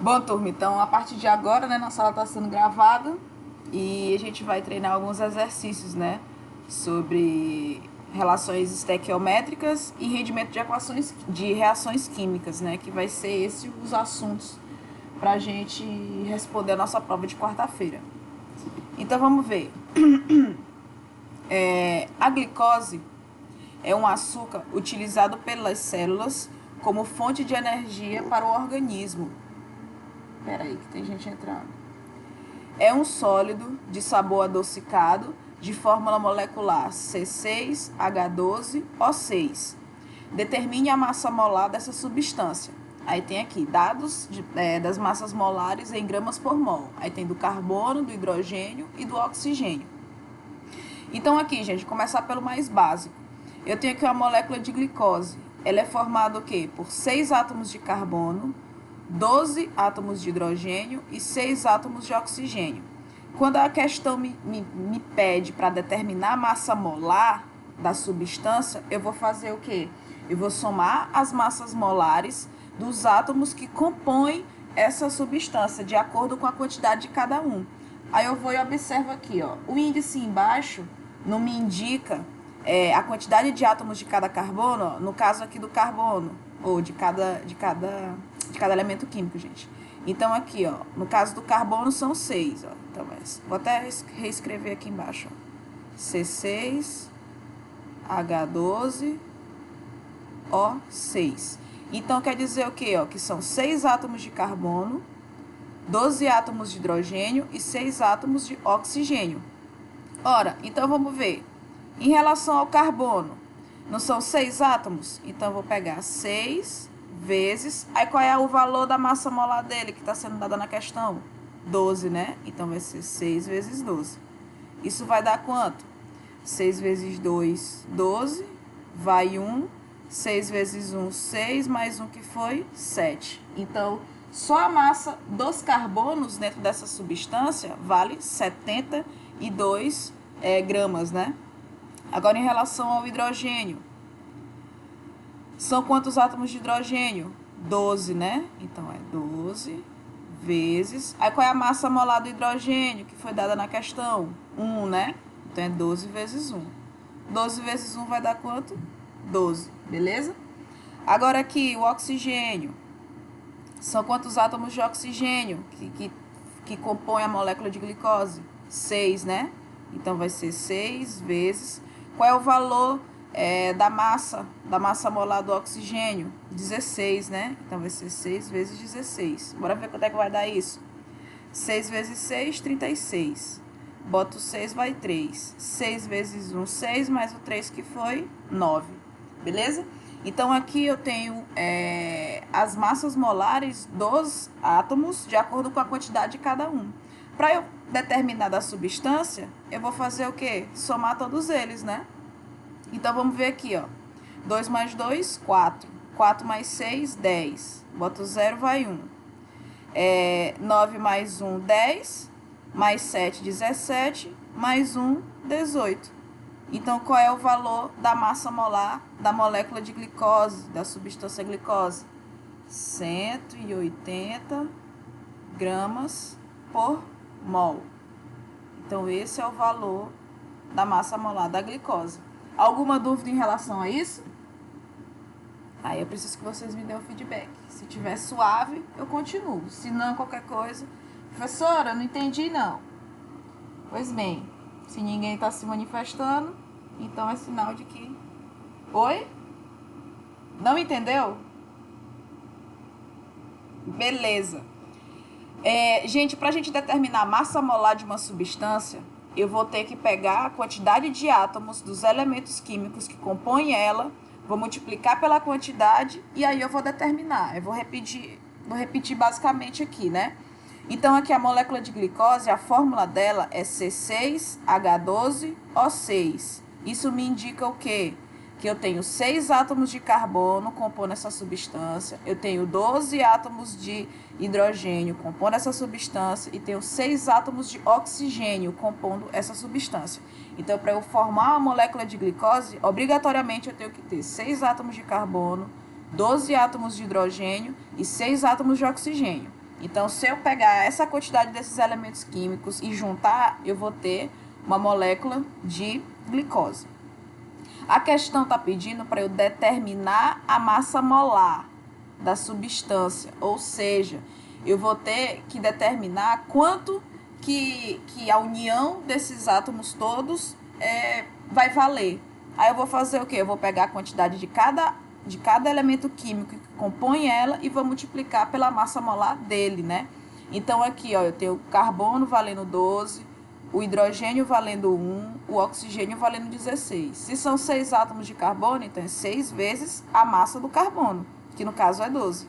Bom, turma, então a partir de agora, né, nossa aula está sendo gravada e a gente vai treinar alguns exercícios, né, sobre relações estequiométricas e rendimento de equações de reações químicas, né, que vai ser esses os assuntos para a gente responder a nossa prova de quarta-feira. Então vamos ver. A glicose é um açúcar utilizado pelas células como fonte de energia para o organismo. Peraí, que tem gente entrando. É um sólido de sabor adocicado, de fórmula molecular C6H12O6. Determine a massa molar dessa substância. Aí tem aqui dados das massas molares em gramas por mol. Aí tem do carbono, do hidrogênio e do oxigênio. Então aqui, gente, começar pelo mais básico. Eu tenho aqui uma molécula de glicose. Ela é formada o quê? Por 6 átomos de carbono, 12 átomos de hidrogênio e 6 átomos de oxigênio. Quando a questão me pede para determinar a massa molar da substância, eu vou fazer o quê? Eu vou somar as massas molares dos átomos que compõem essa substância, de acordo com a quantidade de cada um. Aí eu vou e observo aqui, ó, o índice embaixo não me indica a quantidade de átomos de cada carbono, ó, no caso aqui do carbono, ou de cada elemento químico, gente. Então aqui, ó, no caso do carbono são 6, ó. Então, vou até reescrever aqui embaixo, ó. C6H12O6. Então quer dizer o quê, ó? Que são 6 átomos de carbono, 12 átomos de hidrogênio e 6 átomos de oxigênio. Ora, então vamos ver. Em relação ao carbono, não são 6 átomos? Então eu vou pegar 6 vezes... Aí qual é o valor da massa molar dele que está sendo dada na questão? 12, né? Então vai ser 6 vezes 12. Isso vai dar quanto? 6 vezes 2, 12. Vai 1. 6 vezes 1, 6. Mais 1 que foi 7. Então, só a massa dos carbonos dentro dessa substância vale 72 gramas, né? Agora, em relação ao hidrogênio, são quantos átomos de hidrogênio? 12, né? Então, é 12 vezes... Aí, qual é a massa molar do hidrogênio que foi dada na questão? 1, né? Então, é 12 vezes 1. 12 vezes 1 vai dar quanto? 12, beleza? Agora, aqui, o oxigênio. São quantos átomos de oxigênio que compõem a molécula de glicose? 6, né? Então, vai ser 6 vezes... Qual é o valor da massa molar do oxigênio? 16, né? Então, vai ser 6 vezes 16. Bora ver quanto é que vai dar isso. 6 vezes 6, 36. Bota o 6, vai 3. 6 vezes 1, 6, mais o 3 que foi 9. Beleza? Então, aqui eu tenho as massas molares dos átomos de acordo com a quantidade de cada um. Para eu determinar da substância, eu vou fazer o quê? Somar todos eles, né? Então, vamos ver aqui, ó. 2 mais 2, 4. 4 mais 6, 10. Bota o 0, vai 1. 9 mais 1, 10. Mais 7, 17. Mais 1, 18. Então, qual é o valor da massa molar da molécula de glicose, da substância glicose? 180 gramas por mol. Então, esse é o valor da massa molar da glicose. Alguma dúvida em relação a isso? Aí eu preciso que vocês me dêem um feedback. Se tiver suave, eu continuo. Se não, qualquer coisa... Professora, eu não entendi, não. Pois bem, se ninguém está se manifestando, então é sinal de que... Oi? Não entendeu? Beleza. Gente, para a gente determinar a massa molar de uma substância, eu vou ter que pegar a quantidade de átomos dos elementos químicos que compõem ela, vou multiplicar pela quantidade e aí eu vou determinar. Eu vou repetir basicamente aqui, né? Então, aqui a molécula de glicose, a fórmula dela é C6H12O6. Isso me indica o quê? Que eu tenho 6 átomos de carbono compondo essa substância, eu tenho 12 átomos de hidrogênio compondo essa substância e tenho 6 átomos de oxigênio compondo essa substância. Então, para eu formar uma molécula de glicose, obrigatoriamente eu tenho que ter 6 átomos de carbono, 12 átomos de hidrogênio e 6 átomos de oxigênio. Então, se eu pegar essa quantidade desses elementos químicos e juntar, eu vou ter uma molécula de glicose. A questão está pedindo para eu determinar a massa molar da substância, ou seja, eu vou ter que determinar quanto que a união desses átomos todos vai valer. Aí eu vou fazer o quê? Eu vou pegar a quantidade de cada elemento químico que compõe ela e vou multiplicar pela massa molar dele, né? Então aqui, ó, eu tenho o carbono valendo 12, o hidrogênio valendo 1, o oxigênio valendo 16. Se são 6 átomos de carbono, então é 6 vezes a massa do carbono, que no caso é 12.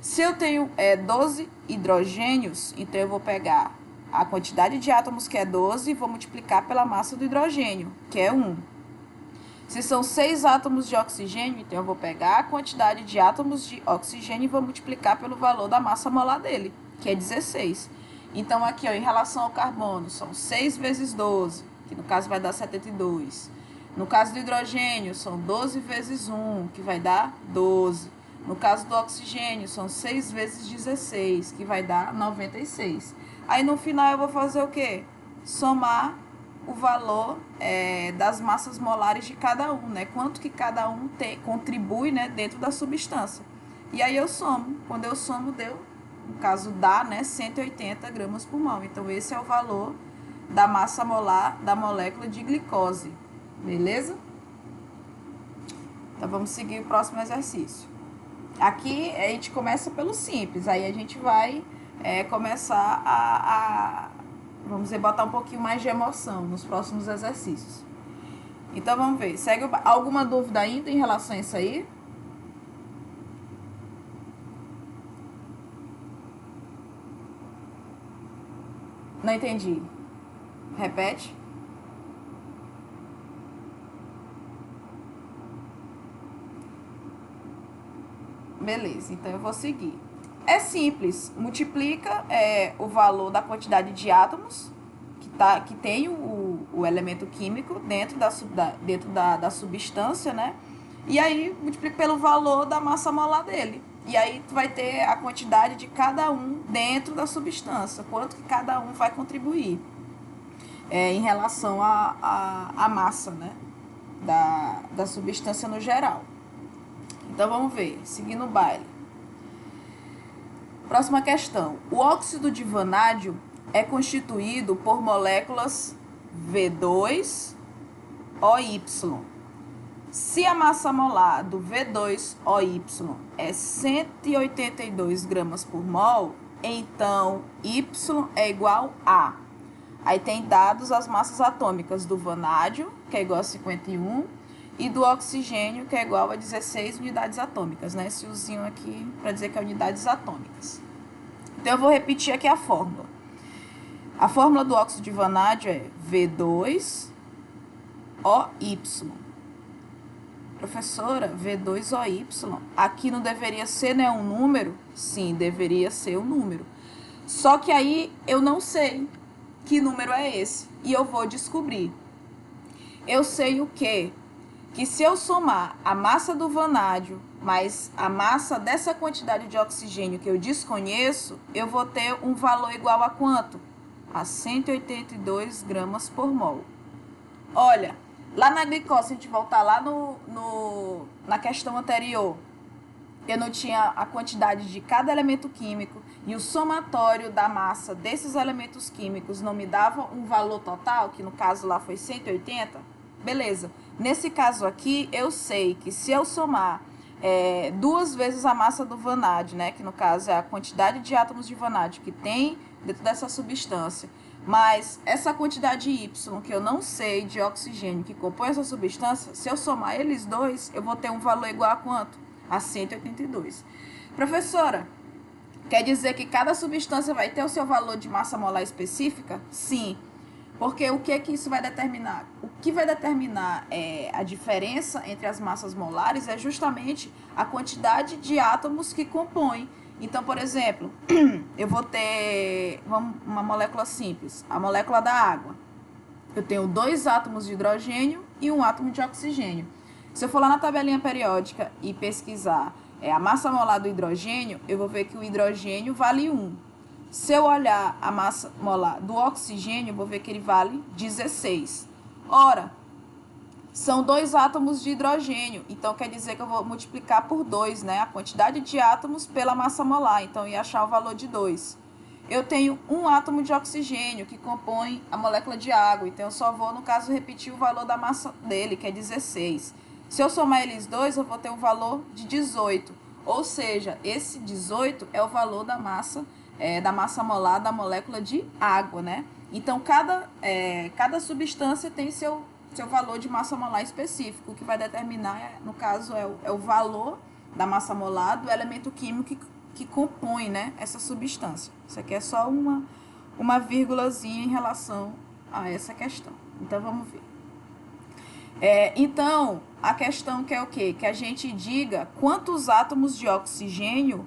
Se eu tenho 12 hidrogênios, então eu vou pegar a quantidade de átomos, que é 12, e vou multiplicar pela massa do hidrogênio, que é 1. Se são 6 átomos de oxigênio, então eu vou pegar a quantidade de átomos de oxigênio e vou multiplicar pelo valor da massa molar dele, que é 16. Então, aqui, ó, em relação ao carbono, são 6 vezes 12, que no caso vai dar 72. No caso do hidrogênio, são 12 vezes 1, que vai dar 12. No caso do oxigênio, são 6 vezes 16, que vai dar 96. Aí, no final, eu vou fazer o quê? Somar o valor das massas molares de cada um, né? Quanto que cada um contribui, né, dentro da substância. E aí eu somo. Quando eu somo, deu, no caso, dá, né, 180 gramas por mol. Então, esse é o valor da massa molar da molécula de glicose. Beleza? Então, vamos seguir o próximo exercício. Aqui, a gente começa pelo simples. Aí, a gente vai começar vamos dizer, botar um pouquinho mais de emoção nos próximos exercícios. Então, vamos ver. Segue alguma dúvida ainda em relação a isso aí? Não entendi. Repete. Beleza, então eu vou seguir. É simples, multiplica o valor da quantidade de átomos que tem o elemento químico dentro da substância, né? E aí multiplica pelo valor da massa molar dele. E aí tu vai ter a quantidade de cada um dentro da substância, quanto que cada um vai contribuir em relação à massa, né? Da substância no geral. Então vamos ver, seguindo o baile. Próxima questão. O óxido de vanádio é constituído por moléculas V2OY. Se a massa molar do V2OY é 182 gramas por mol, então Y é igual a... Aí tem dados as massas atômicas do vanádio, que é igual a 51, e do oxigênio, que é igual a 16 unidades atômicas, né? Esse usinho aqui para dizer que é unidades atômicas. Então, eu vou repetir aqui a fórmula. A fórmula do óxido de vanádio é V2OY. Professora, V2OY, aqui não deveria ser, né, um número? Sim, deveria ser um número. Só que aí eu não sei que número é esse. E eu vou descobrir. Eu sei o quê? Que se eu somar a massa do vanádio mais a massa dessa quantidade de oxigênio que eu desconheço, eu vou ter um valor igual a quanto? A 182 gramas por mol. Olha, lá na glicose, se a gente voltar lá na questão anterior, eu não tinha a quantidade de cada elemento químico e o somatório da massa desses elementos químicos não me dava um valor total, que no caso lá foi 180, beleza. Nesse caso aqui, eu sei que se eu somar 2 vezes a massa do vanádio, né, que no caso é a quantidade de átomos de vanádio que tem dentro dessa substância, mas essa quantidade Y, que eu não sei, de oxigênio que compõe essa substância, se eu somar eles dois, eu vou ter um valor igual a quanto? A 182. Professora, quer dizer que cada substância vai ter o seu valor de massa molar específica? Sim. Porque o que é que isso vai determinar? O que vai determinar a diferença entre as massas molares é justamente a quantidade de átomos que compõem. Então, por exemplo, eu vou ter uma molécula simples, a molécula da água. Eu tenho 2 átomos de hidrogênio e 1 átomo de oxigênio. Se eu for lá na tabelinha periódica e pesquisar a massa molar do hidrogênio, eu vou ver que o hidrogênio vale 1. Se eu olhar a massa molar do oxigênio, eu vou ver que ele vale 16. Ora, são 2 átomos de hidrogênio, então quer dizer que eu vou multiplicar por 2, né? A quantidade de átomos pela massa molar, então eu ia achar o valor de 2. Eu tenho 1 átomo de oxigênio, que compõe a molécula de água, então eu só vou, no caso, repetir o valor da massa dele, que é 16. Se eu somar eles dois, eu vou ter um valor de 18, ou seja, esse 18 é o valor da massa molar da molécula de água, né? Então, cada substância tem seu valor de massa molar específico. O que vai determinar, no caso, é o valor da massa molar do elemento químico que compõe, né, essa substância. Isso aqui é só uma vírgulazinha em relação a essa questão. Então, vamos ver. Então, a questão que é o quê? Que a gente diga quantos átomos de oxigênio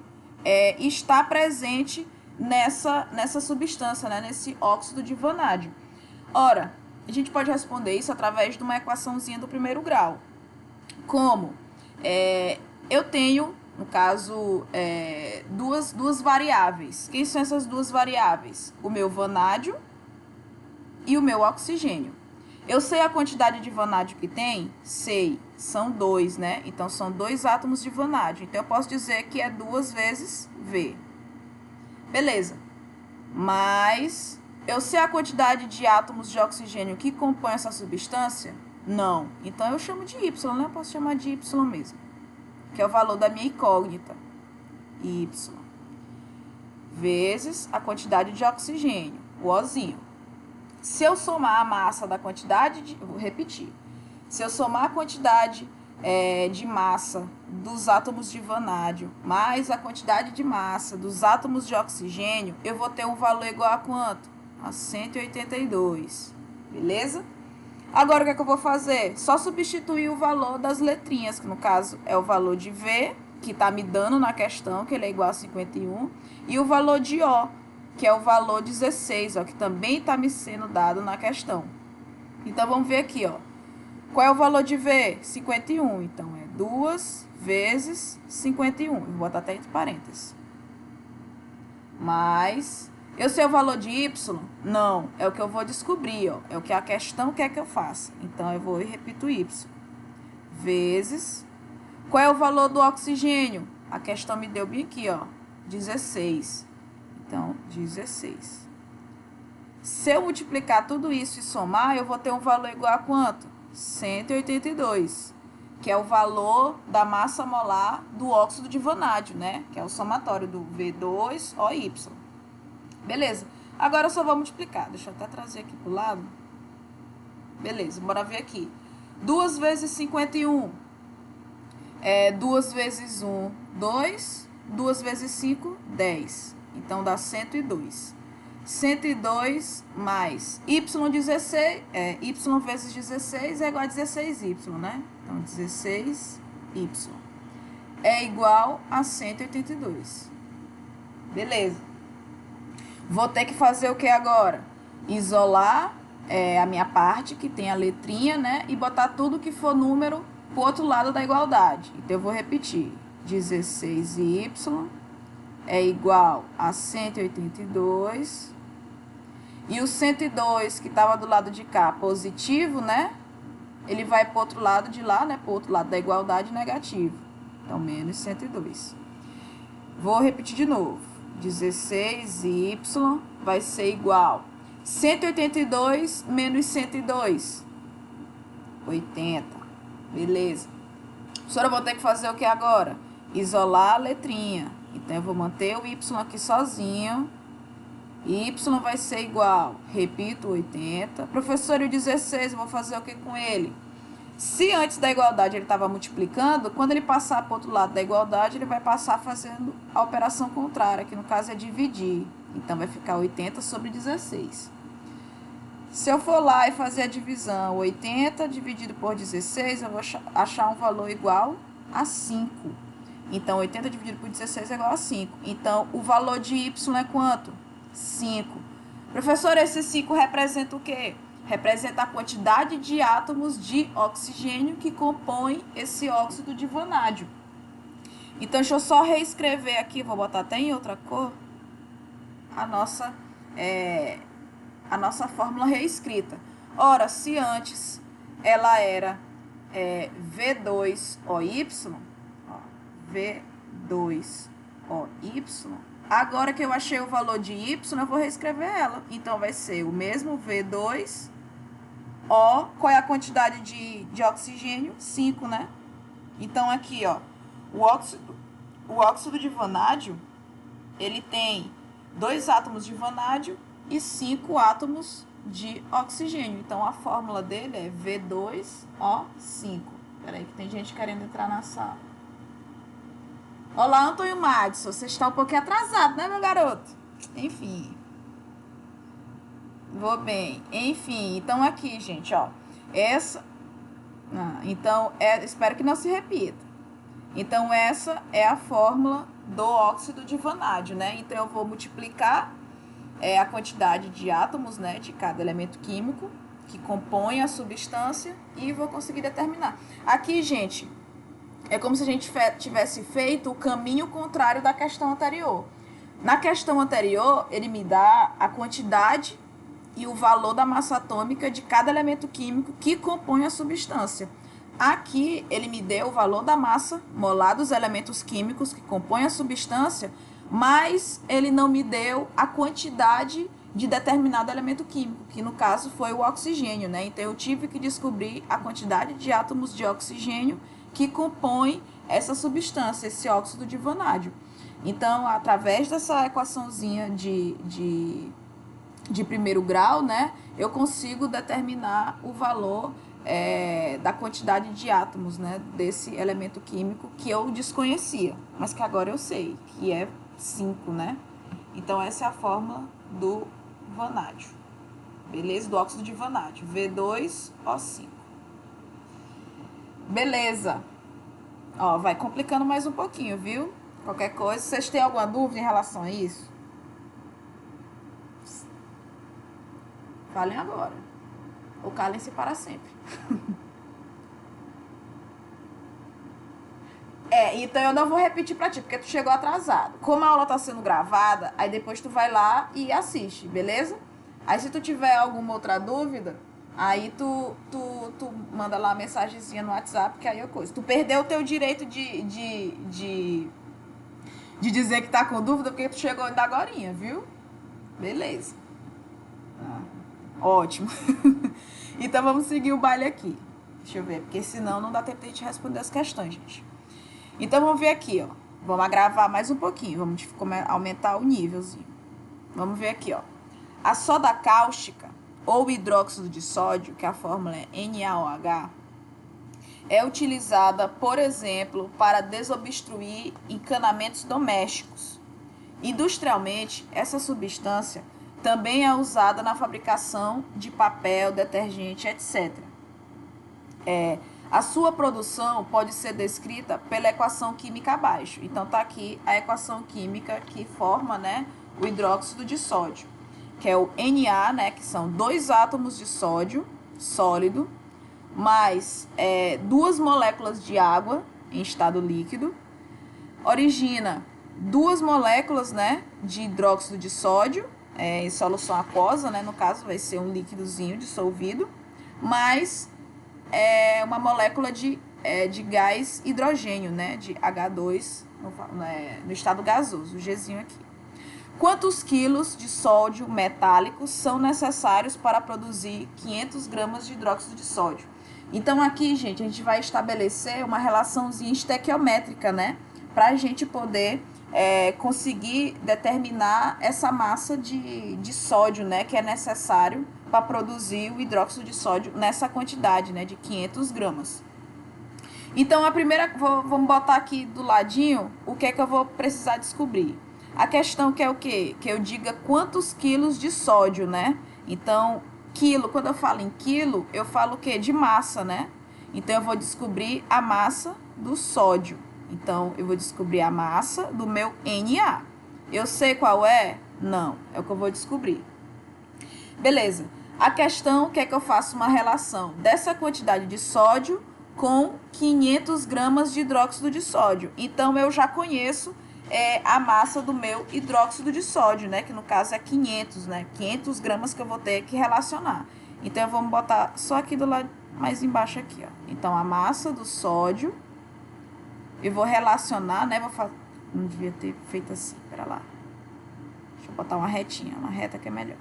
está presente nessa substância, né, nesse óxido de vanádio. Ora, a gente pode responder isso através de uma equaçãozinha do primeiro grau. Como? Eu tenho, no caso, duas variáveis. Quem são essas duas variáveis? O meu vanádio e o meu oxigênio. Eu sei a quantidade de vanádio que tem? Sei, são 2, né? Então, são 2 átomos de vanádio. Então, eu posso dizer que é 2 vezes V. Beleza. Mas eu sei a quantidade de átomos de oxigênio que compõem essa substância? Não. Então, eu chamo de Y, né? Eu posso chamar de Y mesmo. Que é o valor da minha incógnita. Y. Vezes a quantidade de oxigênio, o Ozinho. Se eu somar a massa da quantidade vou repetir. Se eu somar a quantidade de massa dos átomos de vanádio mais a quantidade de massa dos átomos de oxigênio, eu vou ter um valor igual a quanto? A 182. Beleza? Agora, o que é que eu vou fazer? Só substituir o valor das letrinhas, que no caso é o valor de V, que está me dando na questão, que ele é igual a 51, e o valor de O, que é o valor 16, ó, que também está me sendo dado na questão. Então, vamos ver aqui, ó. Qual é o valor de V? 51. Então, é 2 vezes 51. Eu vou botar até entre parênteses. Mas, eu sei o valor de Y? Não. É o que eu vou descobrir, ó. É o que a questão quer que eu faça. Então, eu vou e repito Y. Vezes. Qual é o valor do oxigênio? A questão me deu bem aqui, ó. 16. Então, 16. Se eu multiplicar tudo isso e somar, eu vou ter um valor igual a quanto? 182, que é o valor da massa molar do óxido de vanádio, né? Que é o somatório do V2OY. Beleza. Agora eu só vou multiplicar. Deixa eu até trazer aqui pro lado. Beleza, bora ver aqui. 2 vezes 51. 2 vezes 1, 2. 2 vezes 5, 10. Então, dá 102. 102 mais Y16, Y vezes 16 é igual a 16Y, né? Então, 16Y é igual a 182. Beleza. Vou ter que fazer o que agora? Isolar a minha parte, que tem a letrinha, né? E botar tudo que for número pro outro lado da igualdade. Então, eu vou repetir. 16Y é igual a 182. E o 102, que estava do lado de cá, positivo, né? Ele vai para o outro lado de lá, né? Para o outro lado da igualdade, negativo. Então, menos 102. Vou repetir de novo. 16Y vai ser igual 182 menos 102. 80. Beleza. Professora, eu vou ter que fazer o que agora? Isolar a letrinha. Então, eu vou manter o Y aqui sozinho. Y vai ser igual, repito, 80. Professor, e o 16, eu vou fazer o que com ele? Se antes da igualdade ele estava multiplicando, quando ele passar para o outro lado da igualdade, ele vai passar fazendo a operação contrária, que no caso é dividir. Então, vai ficar 80 sobre 16. Se eu for lá e fazer a divisão, 80 dividido por 16, eu vou achar um valor igual a 5. Então, 80 dividido por 16 é igual a 5. Então, o valor de Y é quanto? 5. Professor, esse 5 representa o quê? Representa a quantidade de átomos de oxigênio que compõem esse óxido de vanádio. Então, deixa eu só reescrever aqui, vou botar até em outra cor, a nossa fórmula reescrita. Ora, se antes ela era V2OY, V2OY, agora que eu achei o valor de Y, eu vou reescrever ela. Então, vai ser o mesmo V2O, qual é a quantidade de oxigênio? 5, né? Então, aqui, ó, o óxido de vanádio, ele tem 2 átomos de vanádio e 5 átomos de oxigênio. Então, a fórmula dele é V2O5. Peraí, que tem gente querendo entrar na sala. Olá, Antônio Madison. Você está um pouquinho atrasado, né, meu garoto? Enfim. Vou bem. Enfim, então aqui, gente, ó. Então, espero que não se repita. Então, essa é a fórmula do óxido de vanádio, né? Então, eu vou multiplicar a quantidade de átomos, né, de cada elemento químico que compõe a substância e vou conseguir determinar. Aqui, gente, é como se a gente tivesse feito o caminho contrário da questão anterior. Na questão anterior, ele me dá a quantidade e o valor da massa atômica de cada elemento químico que compõe a substância. Aqui, ele me deu o valor da massa molar dos elementos químicos que compõem a substância, mas ele não me deu a quantidade de determinado elemento químico, que no caso foi o oxigênio, né? Então, eu tive que descobrir a quantidade de átomos de oxigênio que compõem essa substância, esse óxido de vanádio. Então, através dessa equaçãozinha de primeiro grau, né, eu consigo determinar o valor da quantidade de átomos, né, desse elemento químico que eu desconhecia, mas que agora eu sei, que é 5, né? Então, essa é a fórmula do vanádio, beleza? Do óxido de vanádio, V2O5. Beleza. Ó, vai complicando mais um pouquinho, viu? Qualquer coisa, vocês têm alguma dúvida em relação a isso? Falem agora. Ou calem-se para sempre. Então eu não vou repetir pra ti, porque tu chegou atrasado. Como a aula tá sendo gravada, aí depois tu vai lá e assiste, beleza? Aí se tu tiver alguma outra dúvida, aí tu manda lá uma mensagenzinha no WhatsApp, que aí eu coisa. Tu perdeu o teu direito de dizer que tá com dúvida, porque tu chegou ainda agorinha, viu? Beleza. Ótimo. Então vamos seguir o baile aqui. Deixa eu ver, porque senão não dá tempo de a gente responder as questões, gente. Então vamos ver aqui, ó. Vamos agravar mais um pouquinho, vamos aumentar o nívelzinho. Vamos ver aqui, ó. A soda cáustica ou hidróxido de sódio, que a fórmula é NaOH, é utilizada, por exemplo, para desobstruir encanamentos domésticos. Industrialmente, essa substância também é usada na fabricação de papel, detergente, etc. A sua produção pode ser descrita pela equação química abaixo. Então, tá aqui a equação química que forma, né, o hidróxido de sódio, que é o Na, né, que são 2 átomos de sódio sólido, mais 2 moléculas de água em estado líquido, origina 2 moléculas, né, de hidróxido de sódio, em solução aquosa, né, no caso vai ser um líquidozinho dissolvido, mais uma molécula de gás hidrogênio, né, de H2 no estado gasoso, o Gzinho aqui. Quantos quilos de sódio metálico são necessários para produzir 500 gramas de hidróxido de sódio? Então, aqui, gente, a gente vai estabelecer uma relaçãozinha estequiométrica, né, para a gente poder conseguir determinar essa massa de sódio, né, que é necessário para produzir o hidróxido de sódio nessa quantidade, né, de 500 gramas. Então, a primeira, vamos botar aqui do ladinho o que é que eu vou precisar descobrir. A questão que é o quê? Que eu diga quantos quilos de sódio, né? Então, quilo, quando eu falo em quilo, eu falo o quê? De massa, né? Então, eu vou descobrir a massa do sódio. Então, eu vou descobrir a massa do meu Na. Eu sei qual é? Não, é o que eu vou descobrir. Beleza. A questão que é que eu faço uma relação dessa quantidade de sódio com 500 gramas de hidróxido de sódio. Então, eu já conheço a massa do meu hidróxido de sódio, né? Que no caso é 500, né? 500 gramas que eu vou ter que relacionar. Então, vamos botar só aqui do lado mais embaixo aqui, ó. Então, a massa do sódio, eu vou relacionar, né? Não devia ter feito assim, pera lá. Deixa eu botar uma retinha, uma reta que é melhor.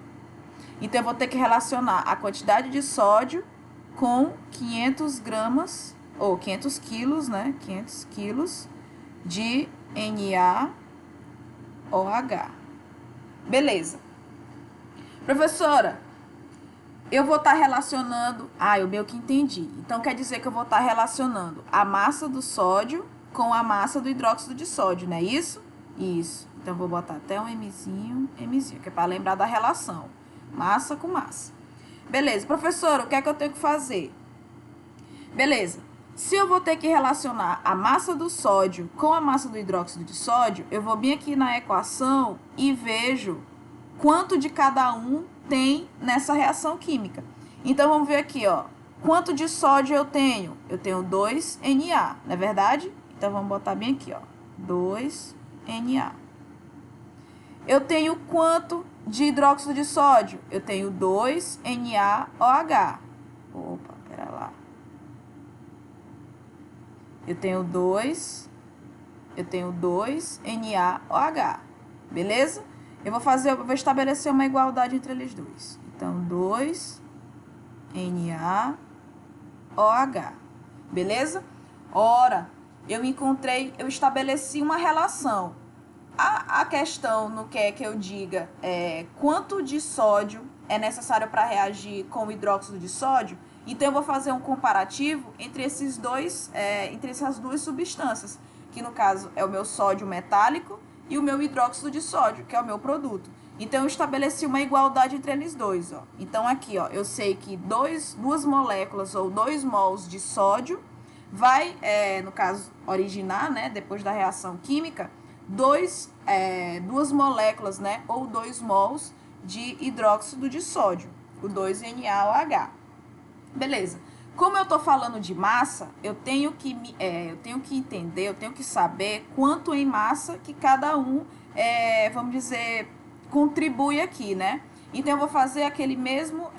Então, eu vou ter que relacionar a quantidade de sódio com 500 gramas, ou 500 quilos, né? 500 quilos de NaOH. Beleza. Professora, eu vou estar relacionando... eu meio que entendi. Então, quer dizer que eu vou estar relacionando a massa do sódio com a massa do hidróxido de sódio, não é isso? Isso. Então, eu vou botar até um Mzinho, que é para lembrar da relação. Massa com massa. Beleza. Professora, o que é que eu tenho que fazer? Beleza. Se eu vou ter que relacionar a massa do sódio com a massa do hidróxido de sódio, eu vou vir aqui na equação e vejo quanto de cada um tem nessa reação química. Então, vamos ver aqui, ó. Quanto de sódio eu tenho? Eu tenho 2Na, não é verdade? Então, vamos botar bem aqui, ó. 2Na. Eu tenho quanto de hidróxido de sódio? Eu tenho 2NaOH. Opa, pera lá. Eu tenho 2NaOH. Beleza? Eu vou estabelecer uma igualdade entre eles dois. Então, 2NaOH. Beleza? Ora, eu estabeleci uma relação. A questão não quer que eu diga quanto de sódio é necessário para reagir com o hidróxido de sódio. Então, eu vou fazer um comparativo entre essas duas substâncias, que no caso é o meu sódio metálico e o meu hidróxido de sódio, que é o meu produto. Então, eu estabeleci uma igualdade entre eles dois. Ó. Então, aqui, ó, eu sei que duas moléculas ou 2 mols de sódio vai, no caso, originar, né, depois da reação química, duas moléculas, né, ou 2 mols de hidróxido de sódio, o 2NaOH. Beleza. Como eu estou falando de massa, eu tenho que entender, eu tenho que saber quanto em massa que cada um, vamos dizer, contribui aqui, né? Então, eu vou fazer aquele mesmo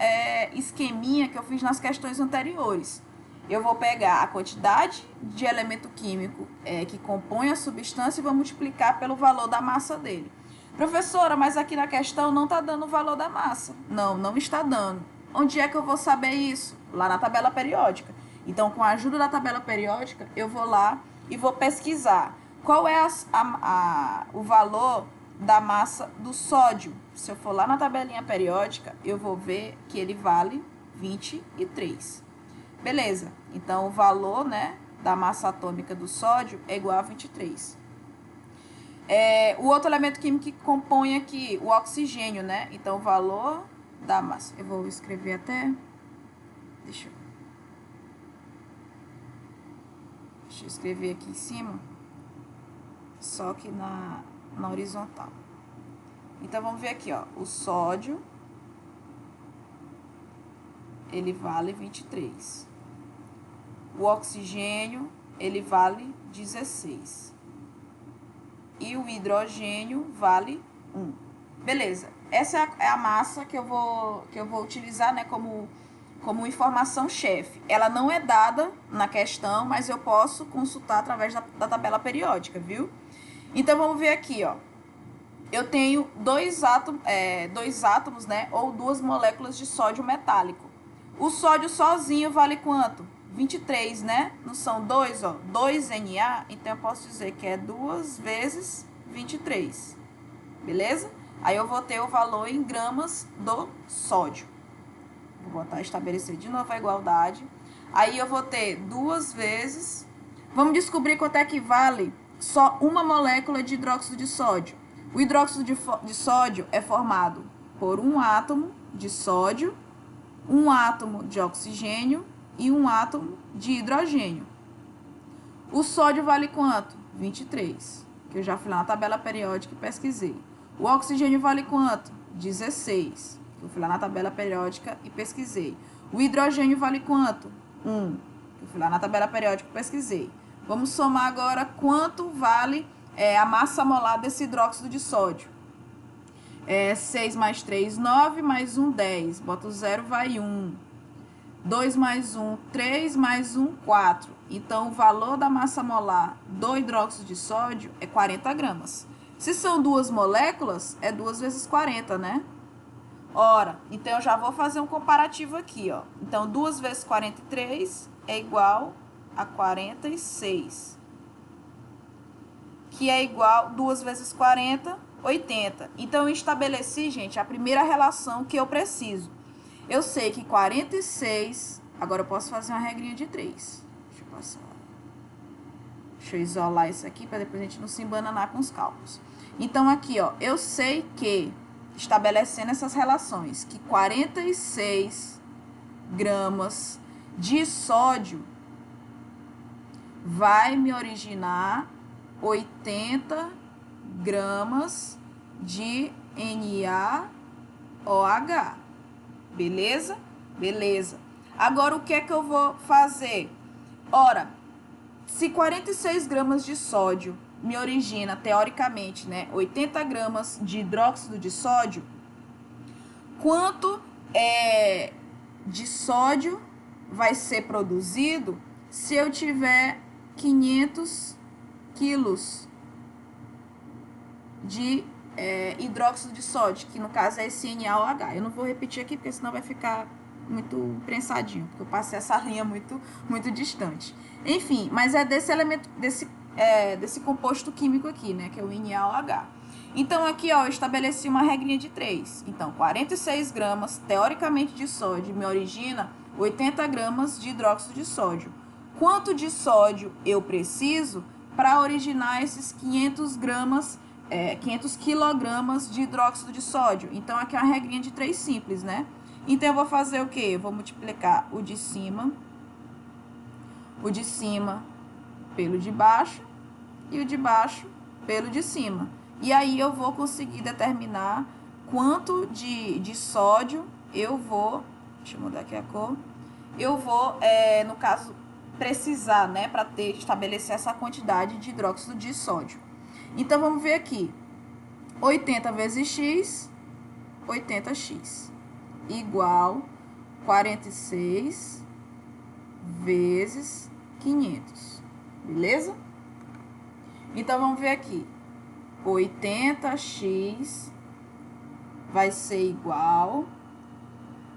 esqueminha que eu fiz nas questões anteriores. Eu vou pegar a quantidade de elemento químico que compõe a substância e vou multiplicar pelo valor da massa dele. Professora, mas aqui na questão não está dando o valor da massa. Não, não está dando. Onde é que eu vou saber isso? Lá na tabela periódica. Então, com a ajuda da tabela periódica, eu vou lá e vou pesquisar qual é o valor da massa do sódio. Se eu for lá na tabelinha periódica, eu vou ver que ele vale 23. Beleza. Então, o valor, né, da massa atômica do sódio é igual a 23. O outro elemento químico que compõe aqui, o oxigênio, né? Então, o valor da massa. Eu vou escrever até... Deixa eu escrever aqui em cima. Só que na horizontal. Então, vamos ver aqui, ó. O sódio, ele vale 23. O oxigênio, ele vale 16. E o hidrogênio vale 1. Beleza. Essa é a massa que eu vou utilizar, né, como informação-chefe. Ela não é dada na questão, mas eu posso consultar através da tabela periódica, viu? Então, vamos ver aqui, ó. Eu tenho dois átomos, né, ou 2 moléculas de sódio metálico. O sódio sozinho vale quanto? 23, né? Não são 2, ó, 2Na, então eu posso dizer que é 2 vezes 23. Beleza? Aí eu vou ter o valor em gramas do sódio. Vou botar estabelecer de novo a igualdade. Aí eu vou ter 2 vezes... Vamos descobrir quanto é que vale só uma molécula de hidróxido de sódio. O hidróxido de sódio é formado por um átomo de sódio, um átomo de oxigênio e um átomo de hidrogênio. O sódio vale quanto? 23, que eu já fui lá na tabela periódica e pesquisei. O oxigênio vale quanto? 16, que eu fui lá na tabela periódica e pesquisei. O hidrogênio vale quanto? 1, Eu fui lá na tabela periódica e pesquisei. Vamos somar agora quanto vale a massa molar desse hidróxido de sódio. 6 mais 3, 9, mais 1, 10. Bota o 0, vai 1. 2 mais 1, 3, mais 1, 4. Então, o valor da massa molar do hidróxido de sódio é 40 gramas. Se são duas moléculas, é 2 vezes 40, né? Ora, então eu já vou fazer um comparativo aqui, ó. Então, 2 vezes 43 é igual a 46. Que é igual 2 vezes 40, 80. Então, eu estabeleci, gente, a primeira relação que eu preciso. Eu sei que 46... Agora, eu posso fazer uma regrinha de 3. Deixa eu isolar isso aqui, para depois a gente não se embananar com os cálculos. Então, aqui, ó, eu sei que, estabelecendo essas relações, que 46 gramas de sódio vai me originar 80 gramas de NaOH. Beleza? Beleza. Agora, o que é que eu vou fazer? Ora, se 46 gramas de sódio me origina, teoricamente, né, 80 gramas de hidróxido de sódio, quanto de sódio vai ser produzido se eu tiver 500 quilos de hidróxido de sódio, que no caso é esse NaOH. Eu não vou repetir aqui, porque senão vai ficar muito prensadinho, porque eu passei essa linha muito distante. Enfim, mas é desse elemento, desse composto químico aqui, né, que é o NaOH. Então, aqui, ó, eu estabeleci uma regrinha de 3. Então, 46 gramas, teoricamente, de sódio me origina 80 gramas de hidróxido de sódio. Quanto de sódio eu preciso para originar esses 500 quilogramas de hidróxido de sódio? Então, aqui é uma regrinha de 3 simples, né? Então, eu vou fazer o quê? Eu vou multiplicar o de cima pelo de baixo e o de baixo pelo de cima. E aí, eu vou conseguir determinar quanto de sódio eu vou... Deixa eu mudar aqui a cor. Eu vou, no caso, precisar, né, para estabelecer essa quantidade de hidróxido de sódio. Então, vamos ver aqui. 80 vezes x, 80x, igual 46 vezes 500. Beleza? Então, vamos ver aqui. 80x vai ser igual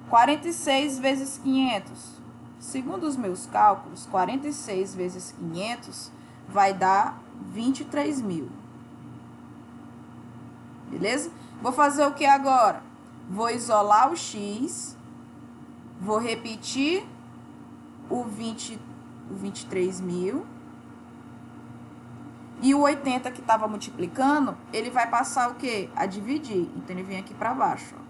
46 vezes 500. Segundo os meus cálculos, 46 vezes 500 vai dar 23 mil. Beleza? Vou fazer o que agora? Vou isolar o x, vou repetir o 23 mil. E o 80 que estava multiplicando, ele vai passar o quê? A dividir. Então, ele vem aqui para baixo. Ó.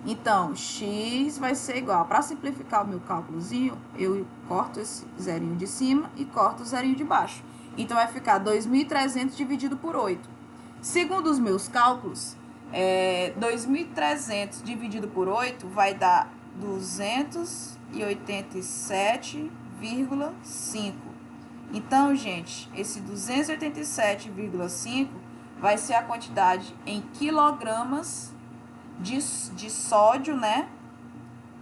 Então, x vai ser igual. Para simplificar o meu cálculozinho, eu corto esse zerinho de cima e corto o zerinho de baixo. Então, vai ficar 2.300 dividido por 8. Segundo os meus cálculos, 2.300 dividido por 8 vai dar 287,5. Então, gente, esse 287,5 vai ser a quantidade em quilogramas de sódio, né?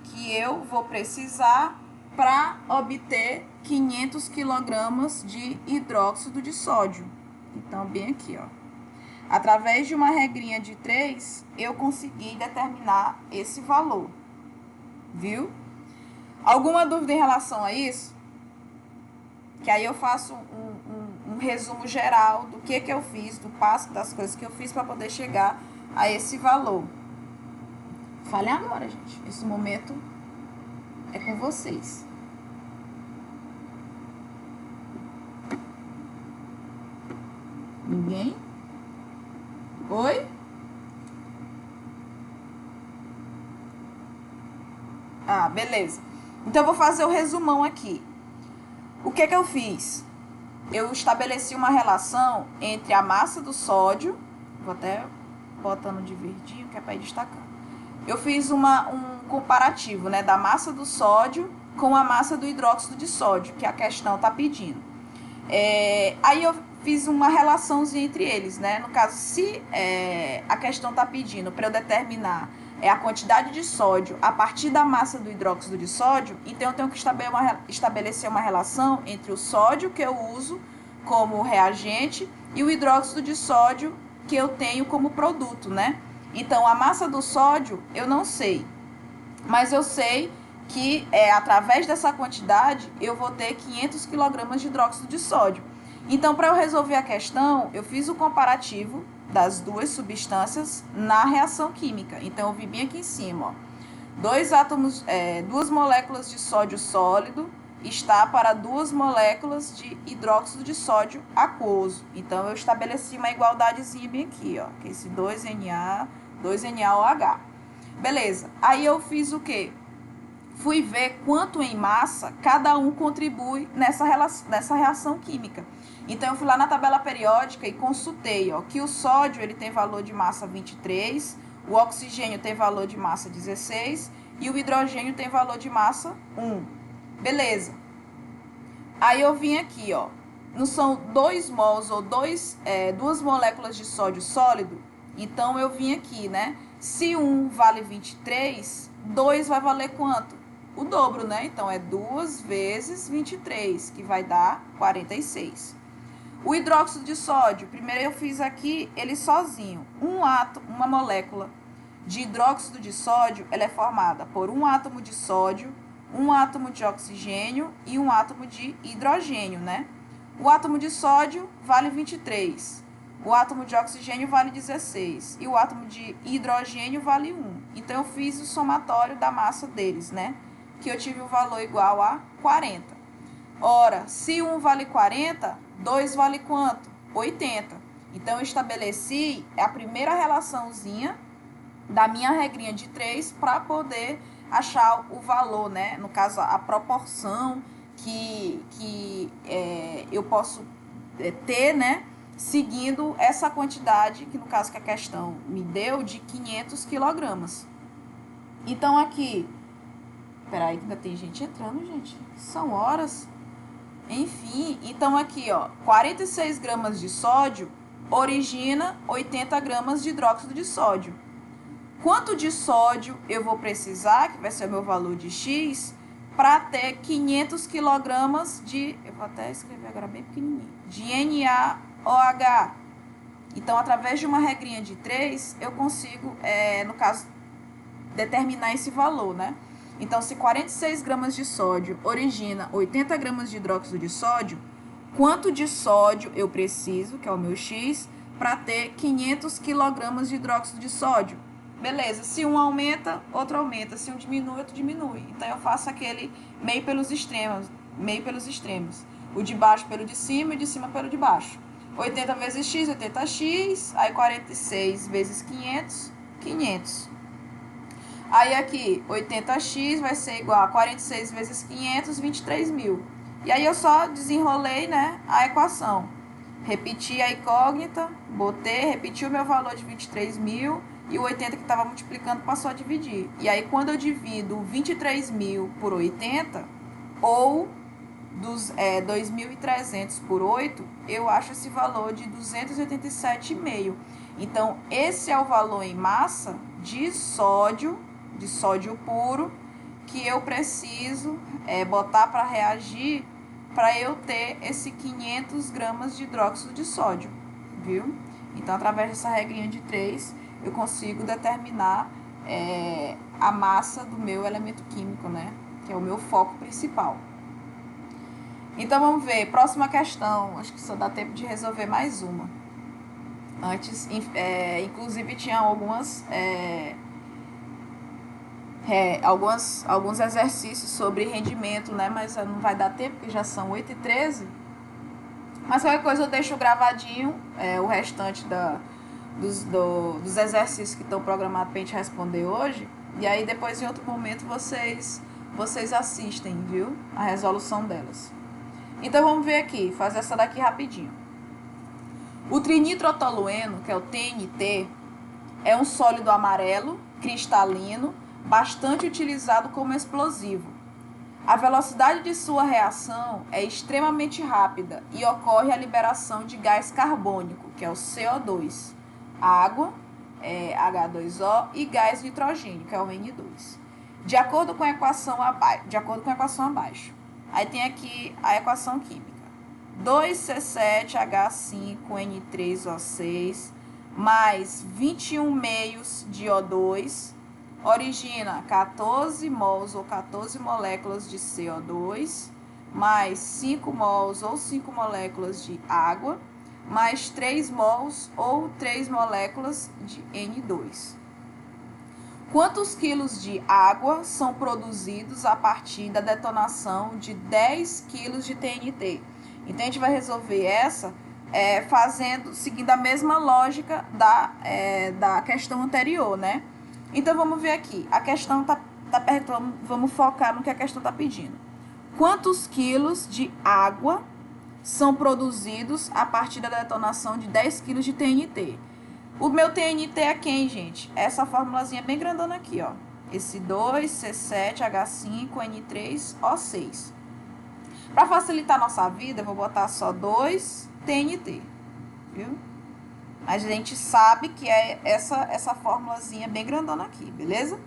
Que eu vou precisar para obter 500 quilogramas de hidróxido de sódio. Então, bem aqui, ó. Através de uma regrinha de 3, eu consegui determinar esse valor. Viu? Alguma dúvida em relação a isso? Que aí eu faço um resumo geral do que eu fiz, do passo das coisas que eu fiz para poder chegar a esse valor. Fale agora, gente. Esse momento é com vocês. Ninguém? Oi? Ah, beleza. Então, eu vou fazer o resumão aqui. O que eu fiz? Eu estabeleci uma relação entre a massa do sódio, vou até botando de verdinho, que é para ir destacando. Eu fiz um comparativo, né, da massa do sódio com a massa do hidróxido de sódio, que a questão está pedindo. Aí eu fiz uma relaçãozinha entre eles, né? No caso, se a questão está pedindo para eu determinar a quantidade de sódio a partir da massa do hidróxido de sódio, então eu tenho que estabelecer uma relação entre o sódio que eu uso como reagente e o hidróxido de sódio que eu tenho como produto, né? Então, a massa do sódio eu não sei, mas eu sei que através dessa quantidade eu vou ter 500 kg de hidróxido de sódio. Então, para eu resolver a questão, eu fiz o comparativo das duas substâncias na reação química. Então, eu vi bem aqui em cima, ó. Duas moléculas de sódio sólido está para 2 moléculas de hidróxido de sódio aquoso. Então, eu estabeleci uma igualdadezinha bem aqui, ó, que é esse 2NaOH. Beleza. Aí eu fiz o quê? Fui ver quanto em massa cada um contribui nessa reação química. Então, eu fui lá na tabela periódica e consultei, ó, que o sódio ele tem valor de massa 23, o oxigênio tem valor de massa 16 e o hidrogênio tem valor de massa 1. Beleza. Aí eu vim aqui, ó, não são 2 mols ou 2 moléculas de sódio sólido? Então, eu vim aqui, né? Se 1 vale 23, 2 vai valer quanto? O dobro, né? Então, é 2 vezes 23, que vai dar 46. O hidróxido de sódio, primeiro eu fiz aqui ele sozinho. Uma molécula de hidróxido de sódio, ela é formada por um átomo de sódio, um átomo de oxigênio e um átomo de hidrogênio, né? O átomo de sódio vale 23, o átomo de oxigênio vale 16 e o átomo de hidrogênio vale 1. Então, eu fiz o somatório da massa deles, né? Que eu tive o valor igual a 40. Ora, se 1 vale 40, 2 vale quanto? 80. Então, eu estabeleci a primeira relaçãozinha da minha regrinha de 3 para poder achar o valor, né? No caso, a proporção que eu posso ter, né? Seguindo essa quantidade, que no caso que a questão me deu, de 500 kg. Então, aqui... Peraí, que ainda tem gente entrando, gente. São horas... Enfim, então aqui, ó, 46 gramas de sódio origina 80 gramas de hidróxido de sódio. Quanto de sódio eu vou precisar, que vai ser o meu valor de X, para ter 500 quilogramas de... Eu vou até escrever agora bem pequenininho. De NaOH. Então, através de uma regrinha de 3, eu consigo, no caso, determinar esse valor, né? Então, se 46 gramas de sódio origina 80 gramas de hidróxido de sódio, quanto de sódio eu preciso, que é o meu X, para ter 500 quilogramas de hidróxido de sódio? Beleza, se um aumenta, outro aumenta. Se um diminui, outro diminui. Então, eu faço aquele meio pelos extremos. O de baixo pelo de cima e de cima pelo de baixo. 80 vezes X, 80x. Aí, 46 vezes 500, 500. Aí aqui, 80x vai ser igual a 46 vezes 500, 23.000. E aí eu só desenrolei, né, a equação. Repeti a incógnita, repeti o meu valor de 23.000 e o 80 que estava multiplicando passou a dividir. E aí quando eu divido 23.000 por 80, ou 2.300 por 8, eu acho esse valor de 287,5. Então, esse é o valor em massa de sódio puro, que eu preciso botar para reagir para eu ter esse 500 gramas de hidróxido de sódio, viu? Então, através dessa regrinha de 3, eu consigo determinar a massa do meu elemento químico, né? Que é o meu foco principal. Então, vamos ver. Próxima questão. Acho que só dá tempo de resolver mais uma. Antes, inclusive, tinha alguns exercícios sobre rendimento, né? Mas não vai dar tempo, porque já são 8h13. Mas qualquer coisa eu deixo gravadinho o restante dos exercícios que estão programados para a gente responder hoje. E aí depois, em outro momento, vocês assistem, viu? A resolução delas. Então, vamos ver aqui, fazer essa daqui rapidinho. O trinitrotolueno, que é o TNT, é um sólido amarelo, cristalino, bastante utilizado como explosivo. A velocidade de sua reação é extremamente rápida e ocorre a liberação de gás carbônico, que é o CO2, água, H2O, e gás nitrogênio, que é o N2. De acordo com a equação abaixo. Aí tem aqui a equação química. 2C7H5N3O6 mais 21 meios de O2 origina 14 mols ou 14 moléculas de CO2 mais 5 mols ou 5 moléculas de água mais 3 mols ou 3 moléculas de N2. Quantos quilos de água são produzidos a partir da detonação de 10 quilos de TNT? Então, a gente vai resolver essa seguindo a mesma lógica da questão anterior, né? Então, vamos ver aqui. A questão tá perguntando, vamos focar no que a questão está pedindo. Quantos quilos de água são produzidos a partir da detonação de 10 quilos de TNT? O meu TNT é quem, gente? Essa formulazinha bem grandona aqui, ó. Esse 2C7H5N3O6. Para facilitar a nossa vida, eu vou botar só 2 TNT, viu? A gente sabe que é essa formulazinha bem grandona aqui, beleza?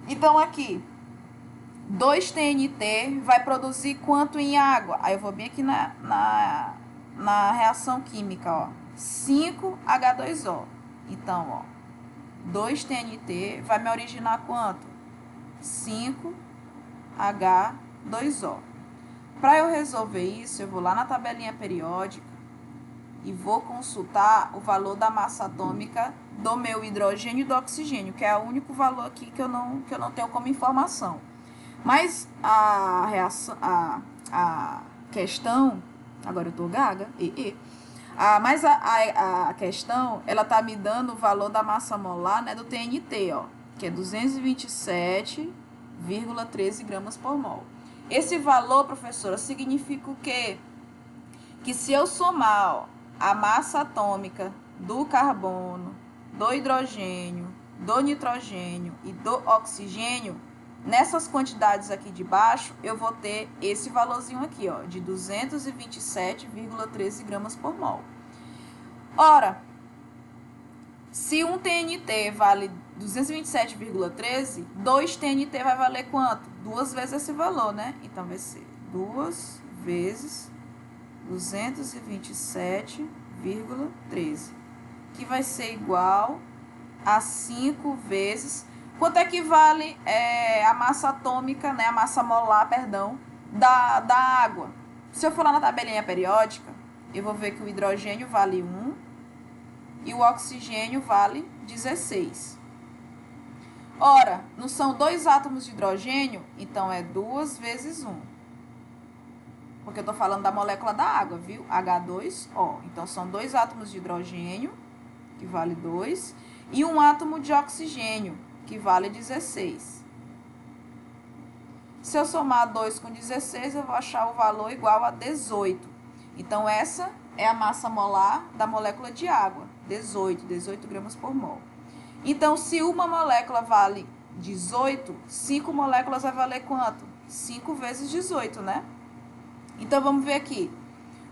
Então, aqui, 2 TNT vai produzir quanto em água? Aí eu vou bem aqui na reação química, ó. 5H2O. Então, ó, 2 TNT vai me originar quanto? 5H2O. Para eu resolver isso, eu vou lá na tabelinha periódica e vou consultar o valor da massa atômica do meu hidrogênio e do oxigênio, que é o único valor aqui que eu não tenho como informação. Mas a questão, agora eu tô gaga, mas a questão, ela tá me dando o valor da massa molar, né, do TNT, ó, que é 227,13 gramas por mol. Esse valor, professora, significa o quê? Que se eu somar, ó, a massa atômica do carbono, do hidrogênio, do nitrogênio e do oxigênio, nessas quantidades aqui de baixo, eu vou ter esse valorzinho aqui, ó, de 227,13 gramas por mol. Ora, se um TNT vale 227,13, 2 TNT vai valer quanto? 2 vezes esse valor, né? Então, vai ser 2 vezes 227,13, que vai ser igual a 5 vezes... Quanto é que vale a massa atômica, né, a massa molar, perdão, da água? Se eu for lá na tabelinha periódica, eu vou ver que o hidrogênio vale 1 e o oxigênio vale 16. Ora, não são 2 átomos de hidrogênio? Então, é 2 vezes 1. Porque eu estou falando da molécula da água, viu? H2O. Então, são 2 átomos de hidrogênio, que vale 2, e 1 átomo de oxigênio, que vale 16. Se eu somar 2 com 16, eu vou achar o valor igual a 18. Então, essa é a massa molar da molécula de água, 18 gramas por mol. Então, se uma molécula vale 18, 5 moléculas vai valer quanto? 5 vezes 18, né? Então, vamos ver aqui.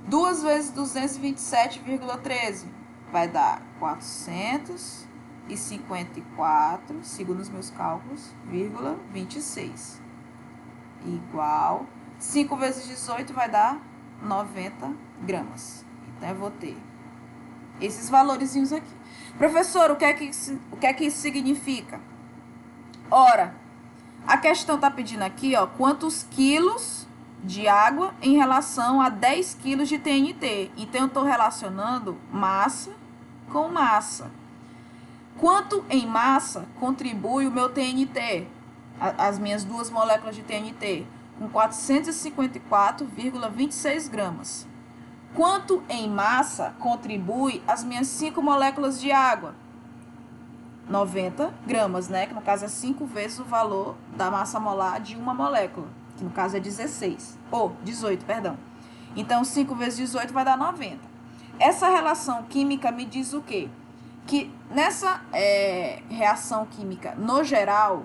2 vezes 227,13 vai dar 454, segundo os meus cálculos, 26. Igual. 5 vezes 18 vai dar 90 gramas. Então, eu vou ter esses valorzinhos aqui. Professor, o que é que isso significa? Ora, a questão está pedindo aqui, ó, quantos quilos de água em relação a 10 quilos de TNT. Então, eu estou relacionando massa com massa. Quanto em massa contribui o meu TNT, as minhas 2 moléculas de TNT, com 454,26 gramas. Quanto em massa contribui as minhas 5 moléculas de água? 90 gramas, né? Que no caso é 5 vezes o valor da massa molar de uma molécula, que no caso é 18, perdão. Então, 5 vezes 18 vai dar 90. Essa relação química me diz o quê? Que nessa reação química, no geral,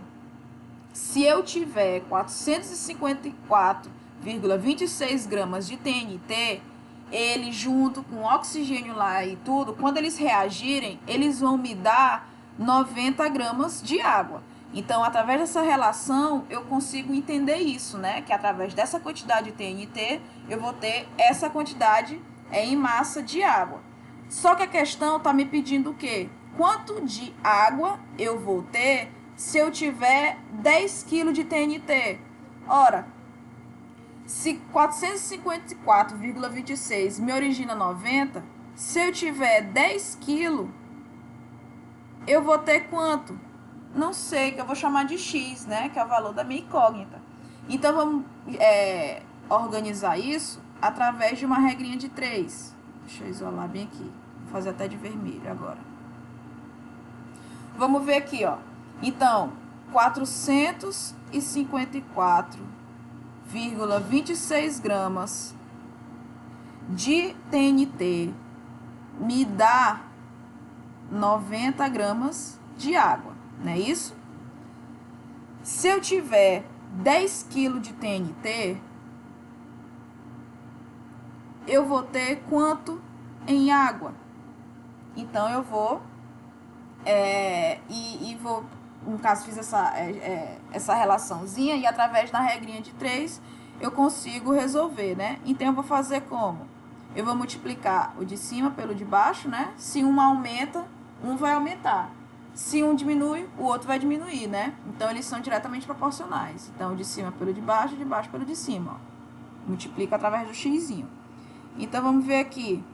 se eu tiver 454,26 gramas de TNT, ele junto com oxigênio lá e tudo, quando eles reagirem, eles vão me dar 90 gramas de água. Então, através dessa relação, eu consigo entender isso, né? Que através dessa quantidade de TNT, eu vou ter essa quantidade em massa de água. Só que a questão está me pedindo o quê? Quanto de água eu vou ter se eu tiver 10 kg de TNT? Ora, se 454,26 me origina 90, se eu tiver 10 kg, eu vou ter quanto? Não sei, que eu vou chamar de X, né? Que é o valor da minha incógnita. Então, vamos organizar isso através de uma regrinha de 3. Deixa eu isolar bem aqui. Vou fazer até de vermelho agora. Vamos ver aqui, ó. Então, 454,26 gramas de TNT me dá 90 gramas de água, não é isso? Se eu tiver 10 kg de TNT, eu vou ter quanto em água? Então, eu vou... vou, no caso, fiz essa relaçãozinha e através da regrinha de 3 eu consigo resolver, né? Então, eu vou fazer como? Eu vou multiplicar o de cima pelo de baixo, né? Se um aumenta, um vai aumentar. Se um diminui, o outro vai diminuir, né? Então, eles são diretamente proporcionais. Então, o de cima pelo de baixo pelo de cima, ó. Multiplica através do xzinho. Então, vamos ver aqui.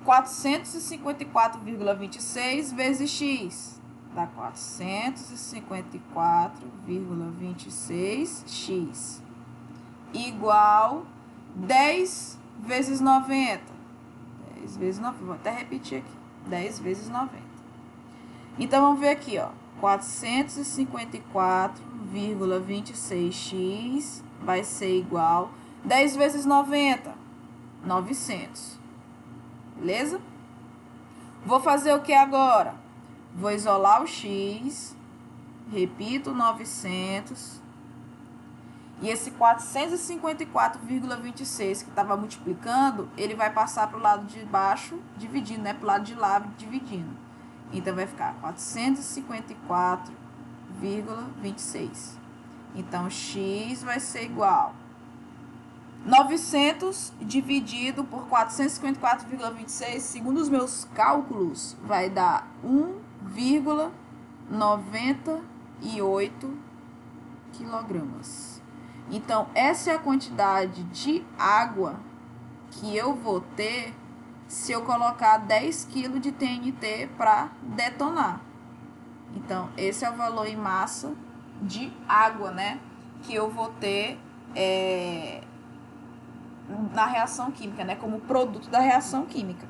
454,26 vezes x dá 454,26x igual 10 vezes 90. 10 vezes 90, vou até repetir aqui. 10 vezes 90. Então, vamos ver aqui, ó. 454,26x vai ser igual 10 vezes 90, 900. Beleza? Vou fazer o que agora? Vou isolar o x, repito 900, e esse 454,26 que estava multiplicando, ele vai passar para o lado de baixo, dividindo, né? Para o lado de lá, dividindo. Então, vai ficar 454,26. Então, x vai ser igual 900 dividido por 454,26, segundo os meus cálculos, vai dar 1,98 quilogramas. Então, essa é a quantidade de água que eu vou ter se eu colocar 10 kg de TNT para detonar. Então, esse é o valor em massa de água, né? Que eu vou ter na reação química, né? Como produto da reação química.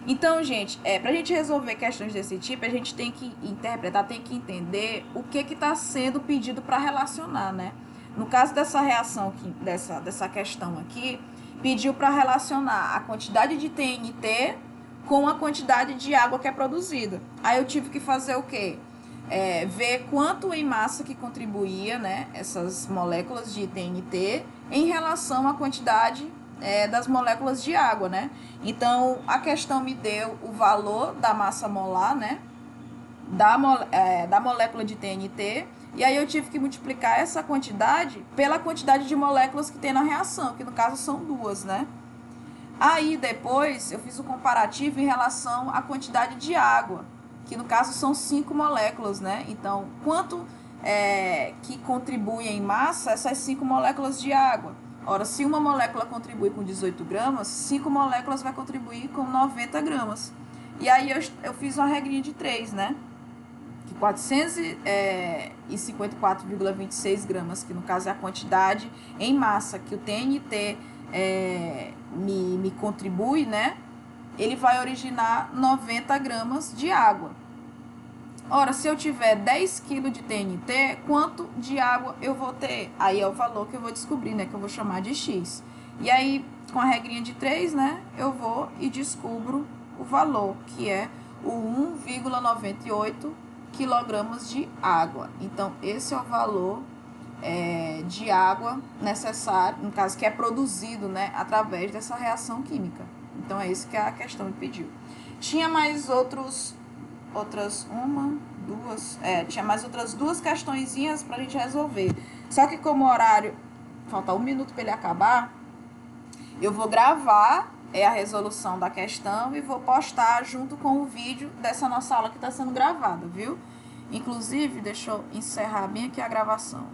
Então, gente, pra gente resolver questões desse tipo, a gente tem que interpretar, tem que entender o que está sendo pedido para relacionar, né? No caso dessa reação, dessa questão aqui, pediu para relacionar a quantidade de TNT com a quantidade de água que é produzida. Aí eu tive que fazer o quê? Ver quanto em massa que contribuía, né, essas moléculas de TNT em relação à quantidade das moléculas de água, né? Então, a questão me deu o valor da massa molar, né, da molécula de TNT, e aí eu tive que multiplicar essa quantidade pela quantidade de moléculas que tem na reação, que no caso são 2, né? Aí, depois, eu fiz o comparativo em relação à quantidade de água, que no caso são 5 moléculas, né? Então, quanto que contribui em massa essas 5 moléculas de água? Ora, se uma molécula contribui com 18 gramas, 5 moléculas vai contribuir com 90 gramas. E aí eu fiz uma regrinha de 3, né? Que 454,26 gramas, que no caso é a quantidade em massa que o TNT me contribui, né? Ele vai originar 90 gramas de água. Ora, se eu tiver 10 kg de TNT, quanto de água eu vou ter? Aí é o valor que eu vou descobrir, né? Que eu vou chamar de X. E aí, com a regrinha de 3, né? Eu vou e descubro o valor, que é o 1,98 quilogramas de água. Então, esse é o valor de água necessário, no caso, que é produzido, né, através dessa reação química. Então, é isso que a questão me pediu. Tinha mais tinha mais outras duas questõezinhas pra gente resolver. Só que como o horário, falta 1 minuto para ele acabar, eu vou gravar a resolução da questão e vou postar junto com o vídeo dessa nossa aula que está sendo gravada, viu? Inclusive, deixa eu encerrar bem aqui a gravação.